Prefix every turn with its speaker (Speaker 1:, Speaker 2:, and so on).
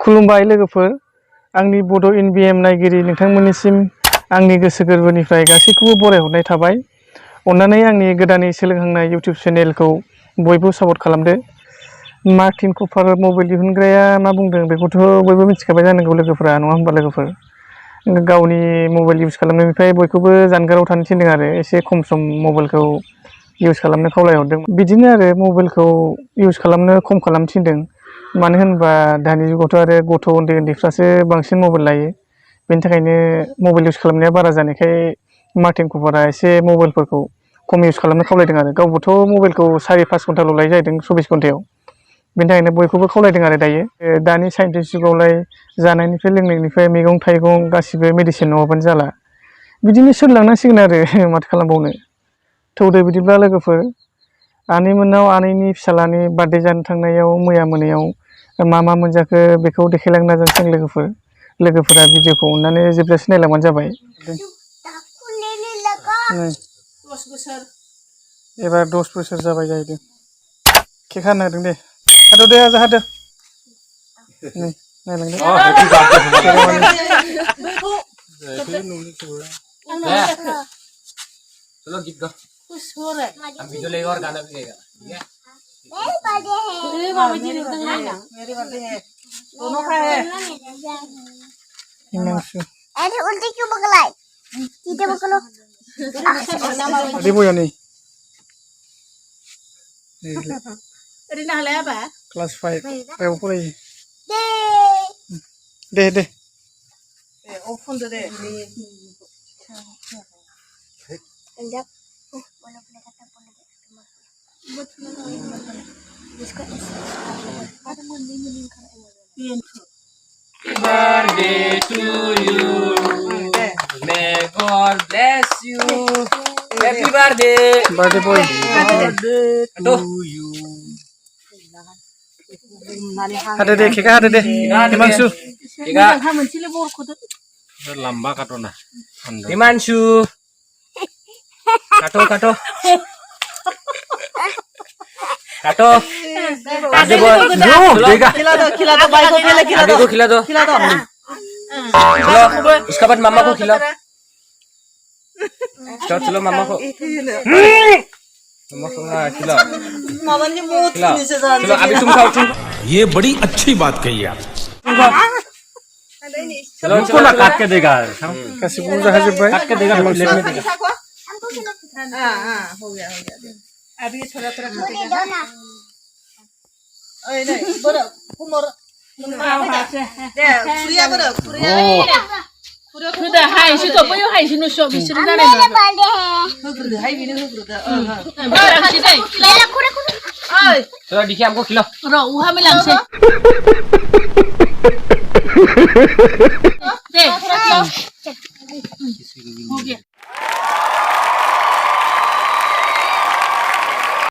Speaker 1: खुलुमबाय लोगोफोर आंनि बड' इनबिएम नायगिरि नोंथांमोननिसिम आंनि गोसो गोरबोनिफ्राय गासैखौबो बरायहरनाय थाबाय। अन्नानै आंनि गोदानै सोलोंहांनाय इउटिउब चेनेलखौ बयबो सापर्ट खालामदो। मार्टिन कपार मबाइल दिहुनग्राया मा बुंदों बेखौथ' बयबो मिथिखाबाय जानांगौ लोगोफोरा, नङा होमबा लोगोफोर? गावनि मबाइल इउज खालामनायनिफ्राय बयखौबो जानगाराव थानो थिनदों आरो एसे खम सम मबाइलखौ इउज खालामनो खावलायहरदों। बिदिनो आरो मबाइलखौ इउज खालामनो खम खालामनो थिनदों। मानो होनबा दानि जुगावथ' आरो गथ' उन्दै उन्दैफ्रासो बांसिन मबाइल लायो। बेनि थाखायनो मबाइल इउज खालामनाया बारा जानायखाय मार्टिन कपारा एसे मबाइलफोरखौ खम इउज खालामनो खावलायदों आरो। गावबोथ' मबाइलखौ 4-5 घन्टाल' लायो जाहैदों 24 घन्टायाव। बेनि थाखायनो बयखौबो खावलायदों आरो दायो। दानि साइन्टिस्ट जुगावलाय जानायनिफ्राय लोंनायनिफ्राय मैगं थाइगं गासिबो मेडिसिन नङाबानो जाला। बिदिनो सोलिलांनांसिगोन आरो माथो खालामबावनो। थौदो बिदिब्ला लोगोफोर। आनैमोननाव आनैनि फिसालानि बार्थडे जानो थांनायाव मैया मोनायाव मा मा मोनजाखो बेखौ देखायलांनो नाजानोसै लोगोफोर। लोगोफोरा भिडिअखौ अननानै जोबजासे नायलांबानो जाबाय। एबार 10 बोसोर जाबाय जाहैदों। केक हानो होदों दे। हादो दे आजा हादो। नै नायलांदो।
Speaker 2: चलो गीत गा। खुश हो रहा है। हम वीडियो लेगा और गाना भी गाएगा। ठीक है? मेरी बर्थडे है। मेरी बर्थडे है। दोनों का है।
Speaker 1: हिमांशु।
Speaker 3: अरे उल्टी क्यों बगलाई? सीधे बगलो।
Speaker 1: अरे बोया नहीं।
Speaker 2: अरे नाले apa?
Speaker 1: क्लास 5 रेव फरायो।
Speaker 3: दे
Speaker 1: दे।
Speaker 2: Open Day.
Speaker 3: Enggak. Boleh kata boleh.
Speaker 2: Birthday to you. May God bless you. Happy birthday.
Speaker 1: Birthday boy.
Speaker 2: to you.
Speaker 1: हादो दे केक हादो दे। हिमांशु।
Speaker 2: Tiga.
Speaker 4: लंबा काटो ना
Speaker 2: Himanshu. Kato. Kato. आगे बोल।
Speaker 5: खिला दो भाई को पहले खिला
Speaker 2: आगे
Speaker 5: दो।
Speaker 2: को खिला दो। चलो उसके बाद मामा को खिलाओ। चलो मामा को। मामा को खिलाओ।
Speaker 5: मामा ने मुंह
Speaker 2: खिलाओ।
Speaker 5: नीचे डाल
Speaker 2: चलो अभी तुम खाओ तुम।
Speaker 4: ये बड़ी अच्छी बात कही आप।
Speaker 2: चलो
Speaker 4: उनको ना काट के देगा
Speaker 1: गासिबो जाजोब्बाय।
Speaker 4: काट के देगा प्लेट में देगा
Speaker 5: हां हो गया अभी थोड़ा खाएगा ओए नहीं बड़ा कुमोर दे कुरिया बड़ा कुरिया
Speaker 6: 그다 하이시도 뭐요 하이시는 쇼 비스를 다네
Speaker 3: मेरा बर्थडे है।
Speaker 5: होग्रोदो हाय बिनो होग्रोदो
Speaker 6: 랑시대
Speaker 3: लेला कुरे कुरे।
Speaker 5: ओए
Speaker 2: चलो देखिए हमको खिलाओ।
Speaker 6: 러 우하미 랑세 네